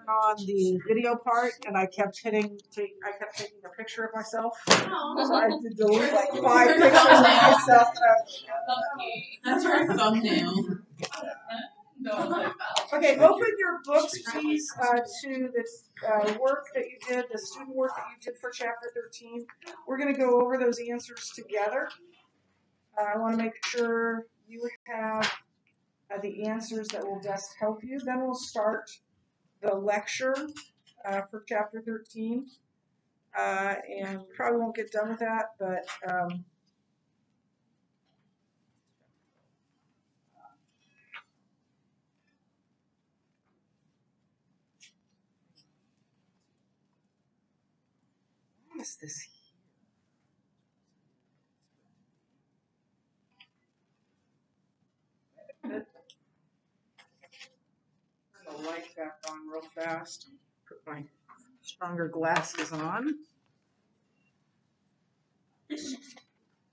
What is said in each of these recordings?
on the video part, and I kept taking a picture of myself. So I had to delete like 5 pictures of myself. That's your thumbnail. Okay, open your books, please, to this work that you did, the student work that you did for chapter 13. We're going to go over those answers together. I want to make sure you have the answers that will best help you. Then we'll start the lecture for chapter 13. And probably won't get done with that, but what is this here? Turn the light back on real fast. Put my stronger glasses on.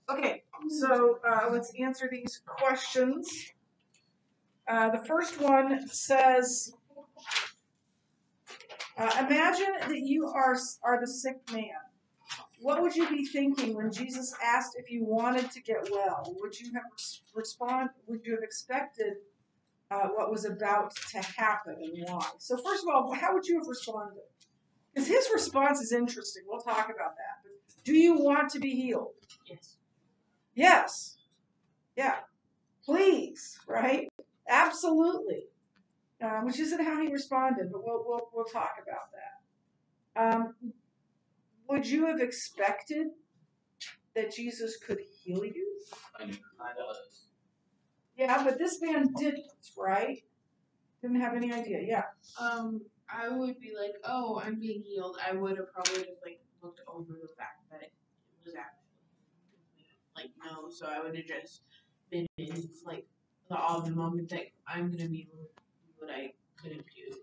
Okay, so let's answer these questions. The first one says, imagine that you are the sick man. What would you be thinking when Jesus asked if you wanted to get well? Would you have Would you have expected what was about to happen and why? So first of all, how would you have responded? Because his response is interesting. We'll talk about that. But do you want to be healed? Yes. Yes. Yeah. Please. Right? Absolutely. Which isn't how he responded, but we'll talk about that. Would you have expected that Jesus could heal you? Yeah, but this man didn't, right? Didn't have any idea. Yeah. I would be like, oh, I'm being healed. I would have probably just like looked over the fact that it was actually like no. So I would have just been in like the awe of the moment that I'm gonna be what I couldn't do.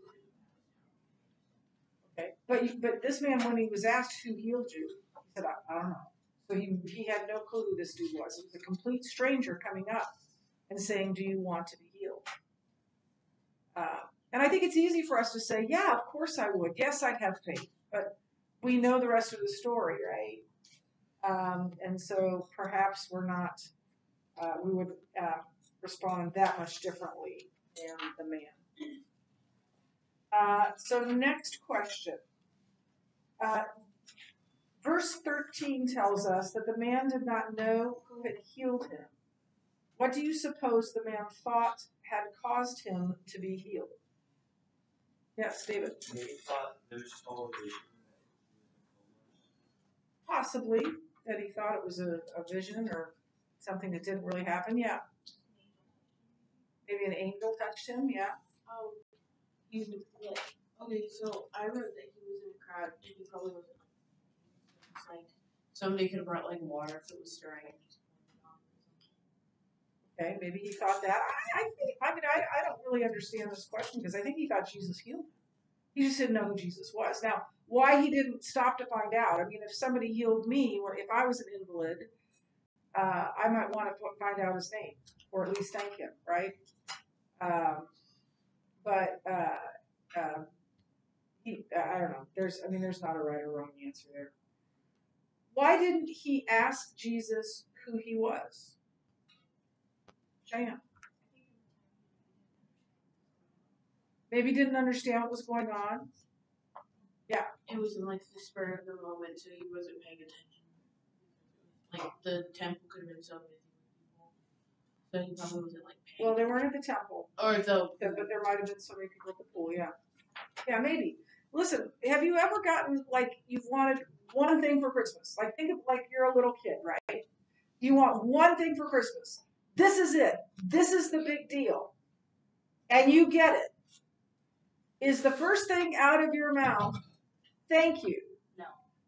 Okay, but this man, when he was asked who healed you, he said, I don't know. So he had no clue who this dude was. It was a complete stranger coming up and saying, do you want to be healed? And I think it's easy for us to say, yeah, of course I would. Yes, I'd have faith. But we know the rest of the story, right? And so perhaps we're not, we would respond that much differently than the man. So next question. Verse 13 tells us that the man did not know who had healed him. What do you suppose the man thought had caused him to be healed? Yes, David. He thought there's all vision. Possibly that he thought it was a vision or something that didn't really happen. Yeah. Maybe an angel touched him. Yeah. He was like, okay, so I read that he was in a crowd and he probably wasn't like somebody could have brought like water if it was stirring. Okay, maybe he thought that. I don't really understand this question because I think he thought Jesus healed him. He just didn't know who Jesus was. Now, why he didn't stop to find out? I mean, if somebody healed me, or if I was an invalid, I might want to find out his name, or at least thank him, right? I don't know. There's not a right or wrong answer there. Why didn't he ask Jesus who he was? Cheyenne. Maybe didn't understand what was going on. Yeah. It was in like the spur of the moment, so he wasn't paying attention. Like the temple could have been so busy with people, so he probably wasn't like paying. Well, they weren't at the temple. Or but there might have been so many people at the pool. Yeah. Yeah, maybe. Listen, have you ever gotten like you've wanted one thing for Christmas? Like think of like you're a little kid, right? You want one thing for Christmas. This is it. This is the big deal. And you get it. Is the first thing out of your mouth, thank you? No.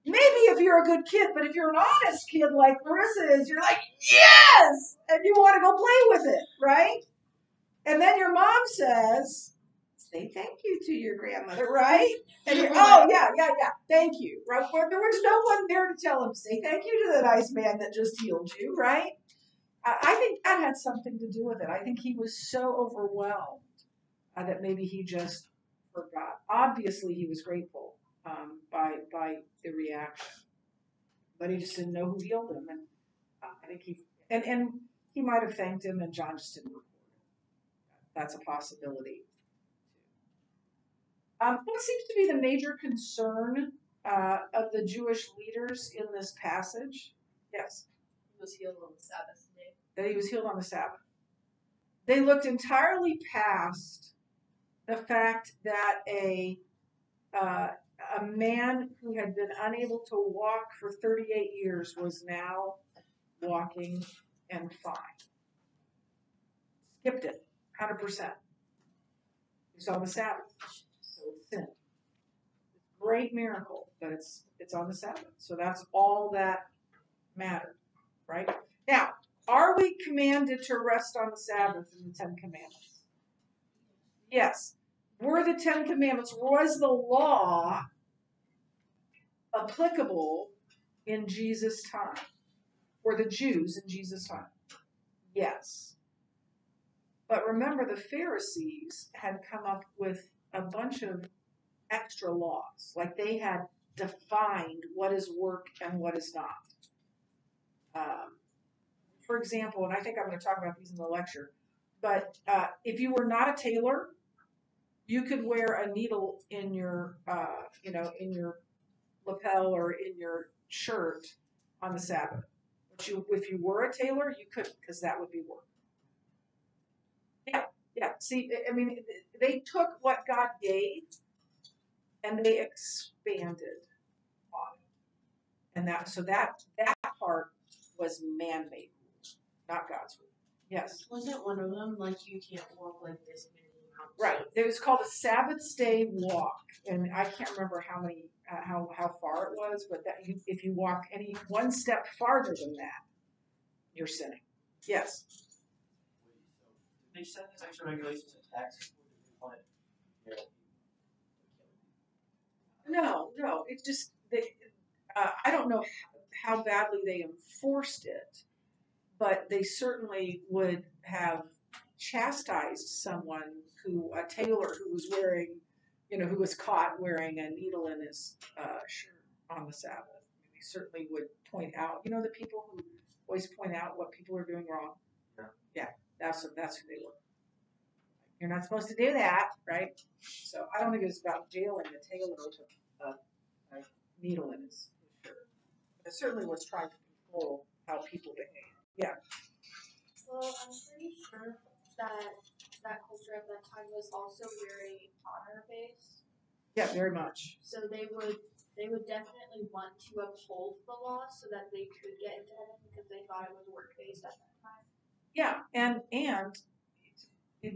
Maybe if you're a good kid, but if you're an honest kid like Marissa is, you're like, yes! And you want to go play with it, right? And then your mom says, say thank you to your grandmother, right? And you're, oh, yeah, thank you. Right? But there was no one there to tell him, say thank you to the nice man that just healed you, right? I think that had something to do with it. I think he was so overwhelmed that maybe he just forgot. obviously he was grateful by the reaction, but he just didn't know who healed him, and I think and he might have thanked him, and John just didn't record it. That's a possibility. What seems to be the major concern of the Jewish leaders in this passage? Yes. He was healed on the Sabbath day. That he was healed on the Sabbath. They looked entirely past the fact that a man who had been unable to walk for 38 years was now walking and fine. Skipped it, 100%. It's on the Sabbath, so it's sin. Great miracle, but it's on the Sabbath. So that's all that mattered, right? Now, are we commanded to rest on the Sabbath in the Ten Commandments? Yes. Were the Ten Commandments, was the law applicable in Jesus' time? For the Jews in Jesus' time? Yes. But remember, the Pharisees had come up with a bunch of extra laws. Like they had defined what is work and what is not. For example, and I think I'm going to talk about these in the lecture, but if you were not a tailor, you could wear a needle in your, in your lapel or in your shirt on the Sabbath. But if you were a tailor, you couldn't, because that would be work. Yeah. See, I mean, they took what God gave and they expanded on it, and that part was man-made, not God's will. Yes. Wasn't one of them like you can't walk like this many amounts? Right. It was called a Sabbath day walk, and I can't remember how many, how far it was, but that if you walk any one step farther than that, you're sinning. Yes. They set these extra regulations and taxes. What did they want? No. It's just I don't know how badly they enforced it, but they certainly would have chastised someone a tailor who was wearing, who was caught wearing a needle in his shirt on the Sabbath. They certainly would point out, the people who always point out what people are doing wrong. Yeah, that's who they were. You're not supposed to do that, right? So I don't think it was about jailing the tailor with a needle in his shirt. It certainly was trying to control how people behave. Yeah. Well, I'm pretty sure that culture at that time was also very honor-based. Yeah, very much. So they would definitely want to uphold the law so that they could get into heaven because they thought it was work-based at that time. Yeah, and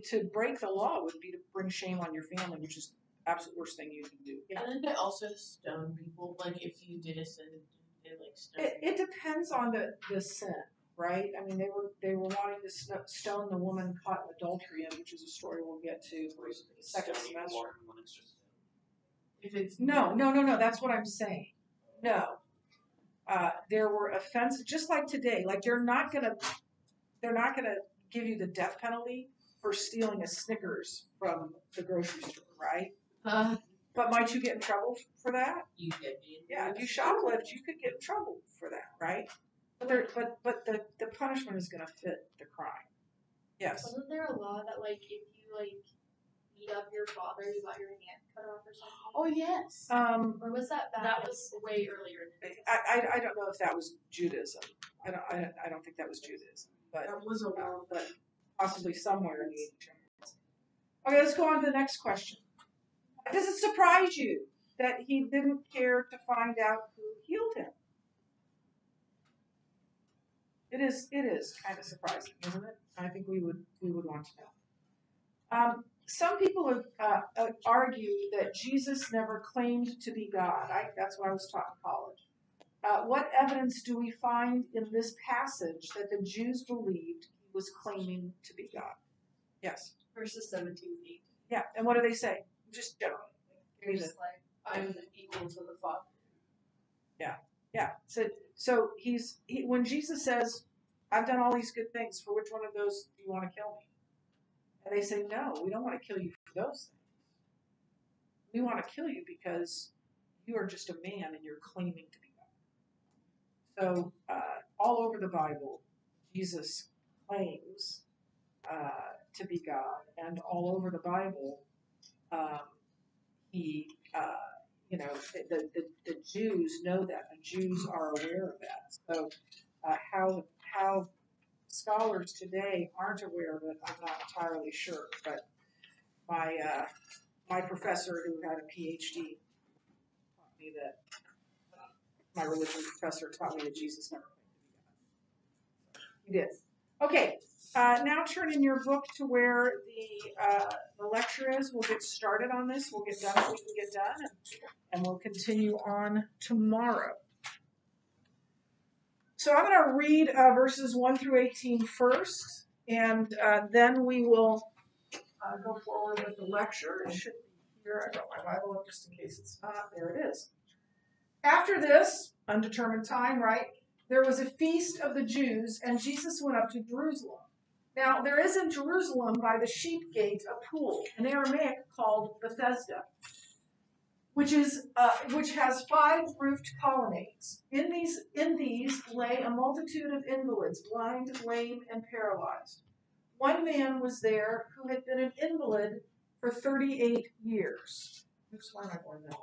to break the law would be to bring shame on your family, which is the absolute worst thing you can do. Yeah. And then they also stone people. Like if you did a sin, they stone. It depends on the sin, right? I mean, they were wanting to stone the woman caught in adultery, which is a story we'll get to for the second semester. If it's No. That's what I'm saying. No, there were offenses just like today. Like they're not gonna give you the death penalty for stealing a Snickers from the grocery store, right? But might you get in trouble for that? You get me. Yeah, if you shoplift, you could get in trouble for that, right? But the punishment is going to fit the crime. Yes. Wasn't there a law that if you beat up your father, you got your hand cut off or something? Oh yes. Or was that That was way earlier. I don't know if that was Judaism. I don't think that was Judaism, but That was a law. but possibly somewhere in the ancient. Okay, let's go on to the next question. Does it surprise you that he didn't care to find out who healed him? It is kind of surprising, isn't it? I think we would want to know. Some people have argued that Jesus never claimed to be God. That's what I was taught in college. What evidence do we find in this passage that the Jews believed he was claiming to be God? Yes. Verses 17-18. Yeah, and what do they say? Just generally. He's like, I'm equal to the Father. Yeah. So when Jesus says, I've done all these good things, for which one of those do you want to kill me? And they say, no, we don't want to kill you for those things. we want to kill you because you are just a man and you're claiming to be God. So all over the Bible, Jesus claims to be God, and all over the Bible, he, the Jews know that. The Jews are aware of that. So how scholars today aren't aware of it, I'm not entirely sure. But my professor, who had a PhD, taught me that. My religion professor taught me that Jesus never claimed to be God. He did. Okay. Now turn in your book to where the lecture is. We'll get started on this. We'll get done what we can get done, and we'll continue on tomorrow. So I'm going to read verses 1 through 18 first, and then we will go forward with the lecture. It should be here. I got my Bible up just in case it's not. There it is. After this, undetermined time, right? There was a feast of the Jews, and Jesus went up to Jerusalem. Now, there is in Jerusalem by the sheep gate a pool, in Aramaic called Bethesda, which has 5 roofed colonnades. In these lay a multitude of invalids, blind, lame, and paralyzed. One man was there who had been an invalid for 38 years. Oops, why am I going that?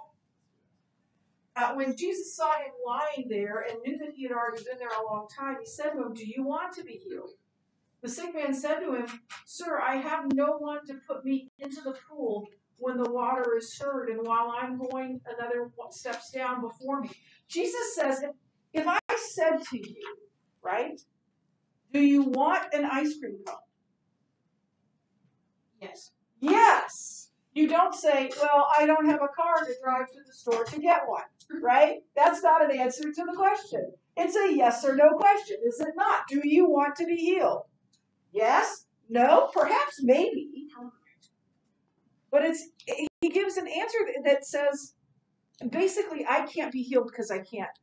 When Jesus saw him lying there and knew that he had already been there a long time, he said to him, "Do you want to be healed?" The sick man said to him, "Sir, I have no one to put me into the pool when the water is stirred, and while I'm going, another steps down before me." Jesus says, if I said to you, right, "Do you want an ice cream cone?" Yes. Yes. You don't say, "Well, I don't have a car to drive to the store to get one," right? That's not an answer to the question. It's a yes or no question, is it not? Do you want to be healed? Yes? No? Perhaps? Maybe. But he gives an answer that says, basically, I can't be healed because I can't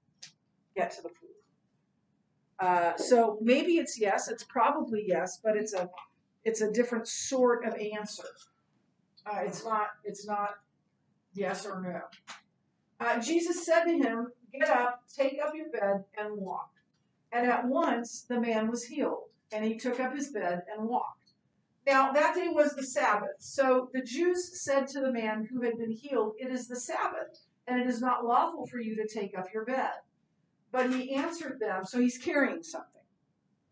get to the pool. So maybe it's yes. It's probably yes, but it's a different sort of answer. It's not yes or no. Jesus said to him, "Get up, take up your bed, and walk." And at once the man was healed, and he took up his bed and walked. Now that day was the Sabbath. So the Jews said to the man who had been healed, "It is the Sabbath, and it is not lawful for you to take up your bed." But he answered them, so he's carrying something,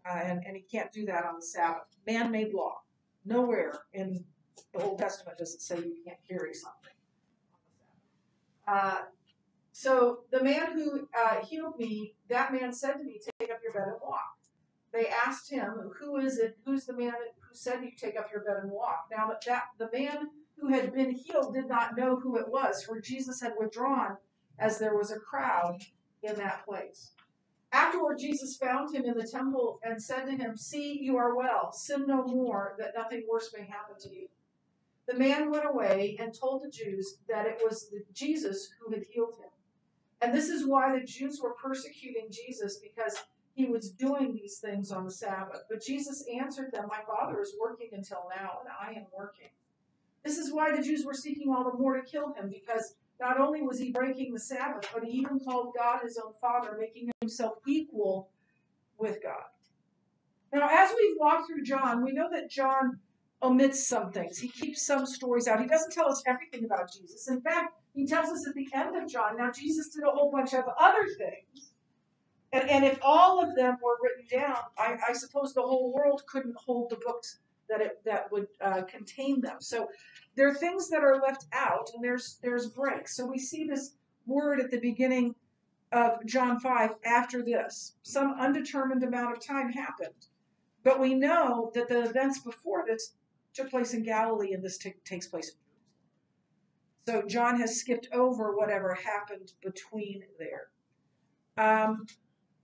and he can't do that on the Sabbath. Man-made law. Nowhere in the Old Testament does it say you can't carry something on the Sabbath. So the man who healed me, that man said to me, "Take up your bed and walk." They asked him, "Who is it? Who's the man who said you take up your bed and walk?" Now the man who had been healed did not know who it was, for Jesus had withdrawn as there was a crowd in that place. Afterward, Jesus found him in the temple and said to him, "See, you are well. Sin no more, that nothing worse may happen to you." The man went away and told the Jews that it was Jesus who had healed him. And this is why the Jews were persecuting Jesus, because he was doing these things on the Sabbath. But Jesus answered them, "My Father is working until now, and I am working." This is why the Jews were seeking all the more to kill him, because not only was he breaking the Sabbath, but he even called God his own Father, making himself equal with God. Now, as we've walked through John, we know that John omits some things. He keeps some stories out. He doesn't tell us everything about Jesus. In fact, he tells us at the end of John, now Jesus did a whole bunch of other things. And if all of them were written down, I suppose the whole world couldn't hold the books that would contain them. So there are things that are left out, and there's breaks. So we see this word at the beginning of John 5, "after this." Some undetermined amount of time happened. But we know that the events before this took place in Galilee, and this takes place in Jerusalem. So John has skipped over whatever happened between there.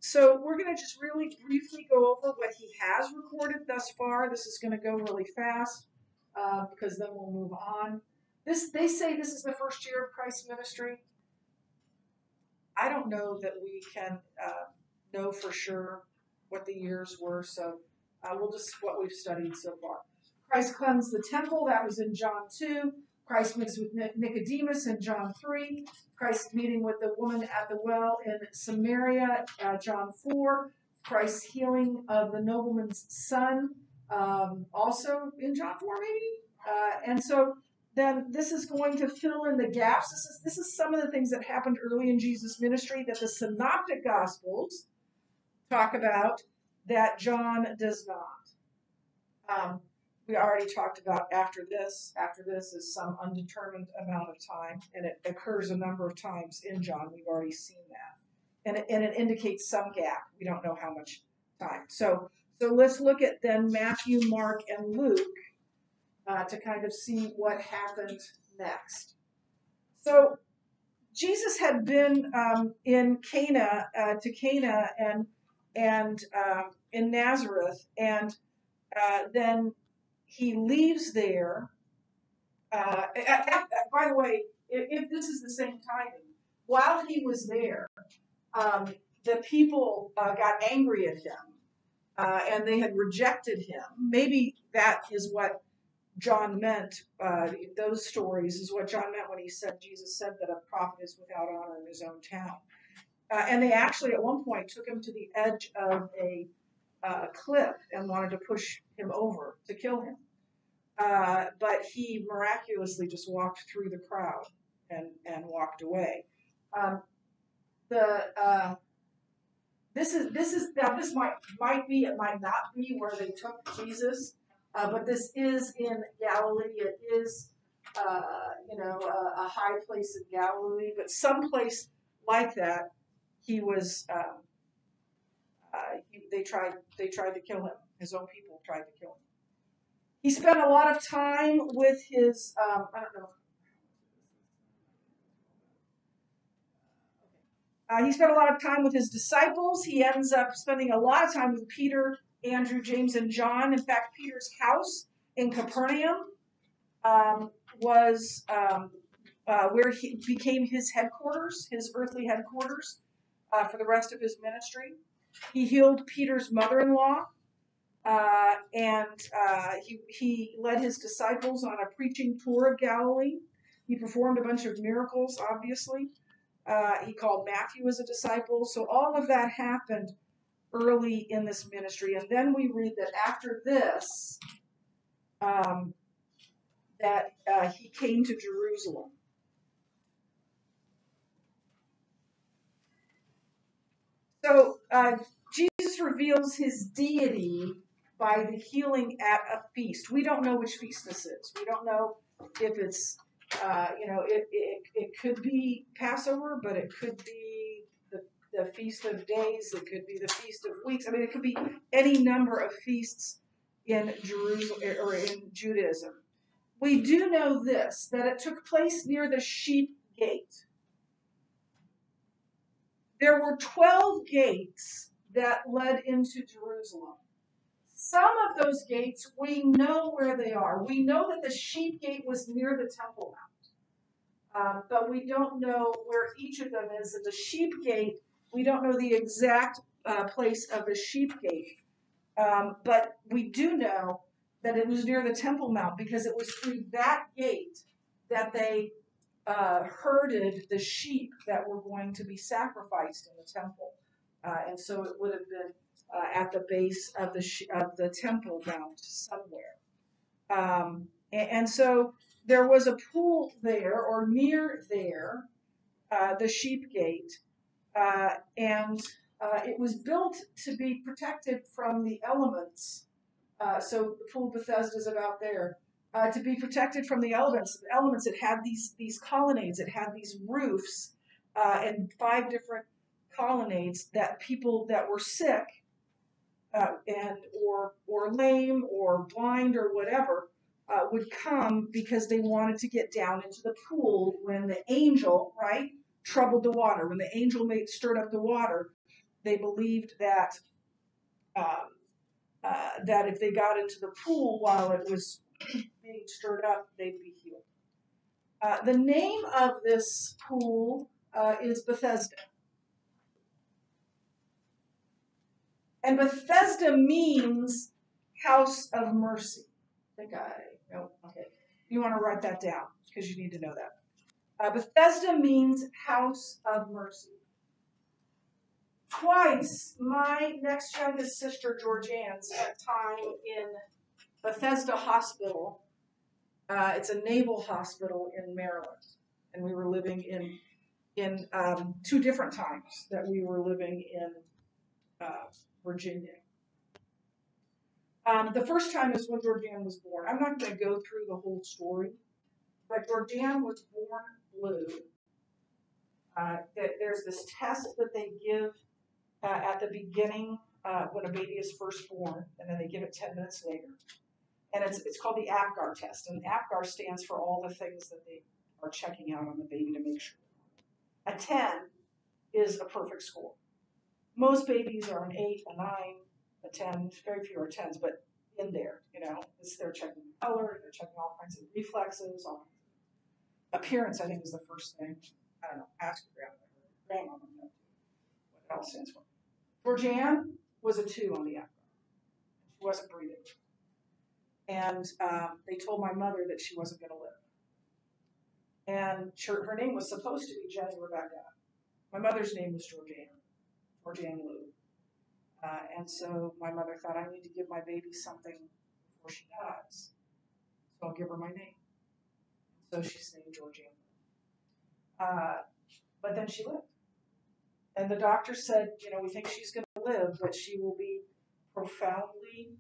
So we're going to just really briefly go over what he has recorded thus far. This is going to go really fast because then we'll move on. They say this is the first year of Christ's ministry. I don't know that we can know for sure what the years were, so we'll just what we've studied so far. Christ cleansed the temple, that was in John 2. Christ meets with Nicodemus in John 3. Christ meeting with the woman at the well in Samaria, John 4. Christ's healing of the nobleman's son, also in John 4 maybe. And so then this is going to fill in the gaps. This is some of the things that happened early in Jesus' ministry that the synoptic gospels talk about that John does not. We already talked about after this. After this is some undetermined amount of time, and it occurs a number of times in John. We've already seen that. And it indicates some gap. We don't know how much time. So let's look at then Matthew, Mark, and Luke to kind of see what happened next. So Jesus had been in Cana and in Nazareth, and then he leaves there. By the way, if this is the same timing, while he was there, the people got angry at him, and they had rejected him. Maybe that is what John meant. Those stories is what John meant when he said, Jesus said that a prophet is without honor in his own town. And they actually at one point took him to the edge of a cliff and wanted to push him over to kill him. But he miraculously just walked through the crowd and walked away. This might be, it might not be where they took Jesus, but this is in Galilee. It is a high place in Galilee, but someplace like that, he was. They tried to kill him. His own people tried to kill him. He spent a lot of time with his, he spent a lot of time with his disciples. He ends up spending a lot of time with Peter, Andrew, James, and John. In fact, Peter's house in Capernaum was where he became his headquarters, his earthly headquarters for the rest of his ministry. He healed Peter's mother-in-law. And he led his disciples on a preaching tour of Galilee. He performed a bunch of miracles, obviously. He called Matthew as a disciple. So all of that happened early in this ministry. And then we read that after this, that he came to Jerusalem. So Jesus reveals his deity by the healing at a feast. We don't know which feast this is. We don't know if it's, it could be Passover, but it could be the Feast of Days. It could be the Feast of Weeks. I mean, it could be any number of feasts in Jerusalem or in Judaism. We do know this, that it took place near the Sheep Gate. There were 12 gates that led into Jerusalem. Some of those gates, we know where they are. We know that the Sheep Gate was near the Temple Mount, but we don't know where each of them is. At the Sheep Gate, we don't know the exact place of the Sheep Gate, but we do know that it was near the Temple Mount because it was through that gate that they herded the sheep that were going to be sacrificed in the temple, and so it would have been at the base of the Temple Mount somewhere. And so there was a pool there or near there, the Sheep Gate, and it was built to be protected from the elements. So the pool of Bethesda is about there. To be protected from the elements. It had these colonnades. It had these roofs and 5 different colonnades that people that were sick or lame or blind or whatever would come because they wanted to get down into the pool when the angel, right, troubled the water. When the angel stirred up the water, they believed that that if they got into the pool while it was being stirred up, they'd be healed. The name of this pool is Bethesda. And Bethesda means house of mercy. Okay. You want to write that down. because you need to know that. Bethesda means house of mercy. Twice, my next youngest sister, Georgianne, spent time in Bethesda Hospital. It's a naval hospital in Maryland, and we were living in 2 different times that we were living in Virginia. The first time is when Georgianne was born. I'm not going to go through the whole story, but Georgianne was born blue. There's this test that they give at the beginning when a baby is first born, and then they give it 10 minutes later. And it's called the APGAR test, and APGAR stands for all the things that they are checking out on the baby to make sure. A 10 is a perfect score. Most babies are an 8, a 9, a 10. Very few are 10s, but in there, they're checking color, they're checking all kinds of reflexes, appearance. I think is the first thing. I don't know. Ask your grandma. What else stands for? Georgianne was a 2 on the APGAR. She wasn't breathing. And they told my mother that she wasn't going to live. And her name was supposed to be Jenny Rebecca. My mother's name was Georgianne Lou. And so my mother thought, I need to give my baby something before she dies. So I'll give her my name. So she's named Georgianne Lou. But then she lived. And the doctor said, we think she's going to live, but she will be profoundly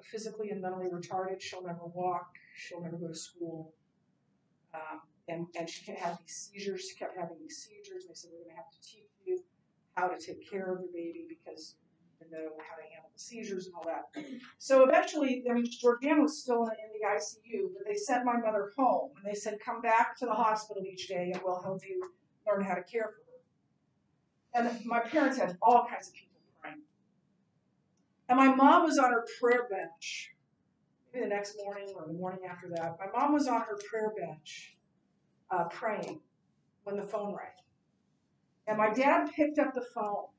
physically and mentally retarded. She'll never walk. She'll never go to school. And she can have these seizures. She kept having these seizures. They said, we're going to have to teach you how to take care of the baby because you know how to handle the seizures and all that. So eventually, Georgianne was still in the ICU, but they sent my mother home. And they said, come back to the hospital each day and we'll help you learn how to care for her. And my parents had all kinds of people praying. And my mom was on her prayer bench, maybe the next morning or the morning after that. My mom was on her prayer bench praying when the phone rang. And my dad picked up the phone.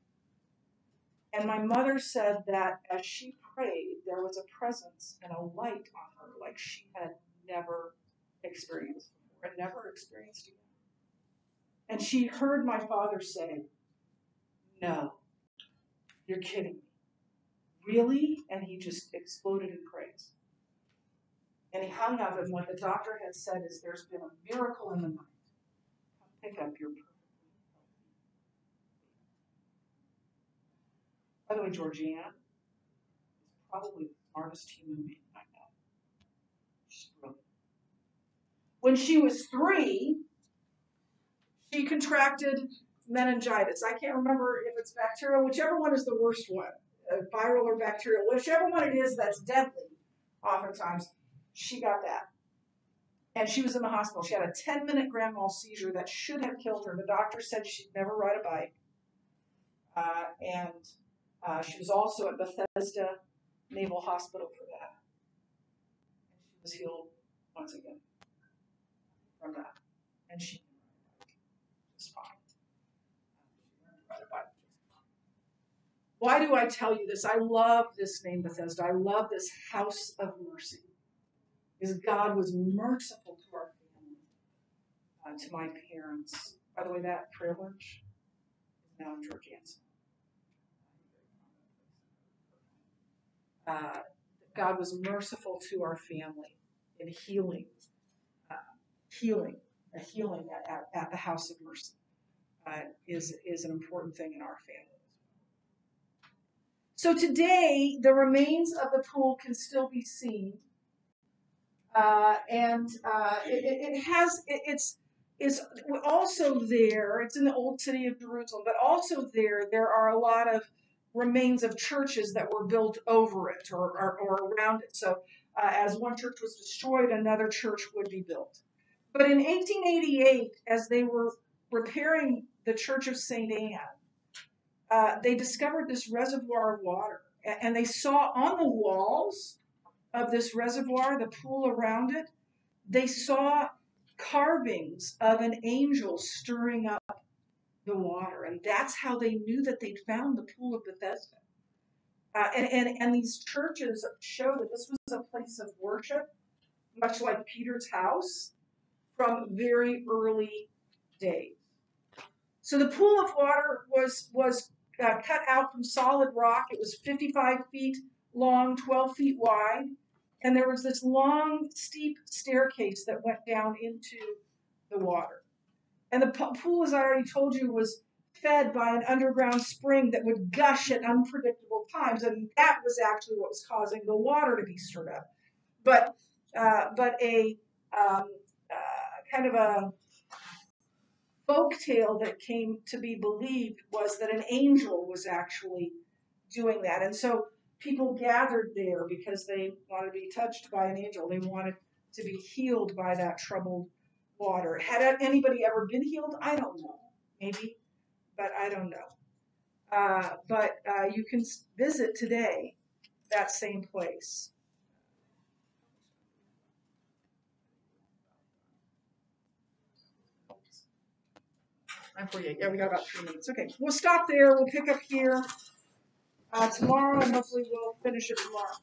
And my mother said that as she prayed, there was a presence and a light on her like she had never experienced before and never experienced again. And she heard my father say, no, you're kidding me. Really? And he just exploded in praise. And he hung up, and what the doctor had said is, there's been a miracle in the night. Come pick up your perfectly healthy. By the way, Georgianne is probably the smartest human being I know. She's brilliant. When she was 3, she contracted meningitis. I can't remember if it's bacterial, whichever one is the worst one. Viral or bacterial, whichever one it is that's deadly, oftentimes, she got that. And she was in the hospital. She had a 10-minute grand mal seizure that should have killed her. The doctor said she'd never ride a bike. And she was also at Bethesda Naval Hospital for that. And she was healed once again from that. And she was fine. She learned to ride a bike. Why do I tell you this? I love this name, Bethesda. I love this house of mercy. Because God was merciful to our family, to my parents. By the way, that privilege is now in Georgianne's. God was merciful to our family in healing at the house of mercy is an important thing in our family. So today, the remains of the pool can still be seen. It's also there. It's in the old city of Jerusalem, but also there are a lot of remains of churches that were built over it or around it. So as one church was destroyed, another church would be built. But in 1888, as they were repairing the Church of St. Anne, they discovered this reservoir of water, and they saw on the walls of this reservoir, the pool around it, they saw carvings of an angel stirring up the water. And that's how they knew that they'd found the pool of Bethesda. And these churches show that this was a place of worship, much like Peter's house. from very early days. So the pool of water was cut out from solid rock. It was 55 feet long, 12 feet wide, and there was this long, steep staircase that went down into the water. And the pool, as I already told you, was fed by an underground spring that would gush at unpredictable times, and that was actually what was causing the water to be stirred up. But a kind of a folk tale that came to be believed was that an angel was actually doing that. And so people gathered there because they wanted to be touched by an angel. They wanted to be healed by that troubled water. Had anybody ever been healed? I don't know. Maybe, but I don't know. But you can visit today that same place. I'm 48. Yeah, we got about 3 minutes. Okay, we'll stop there. We'll pick up here tomorrow, and hopefully we'll finish it tomorrow.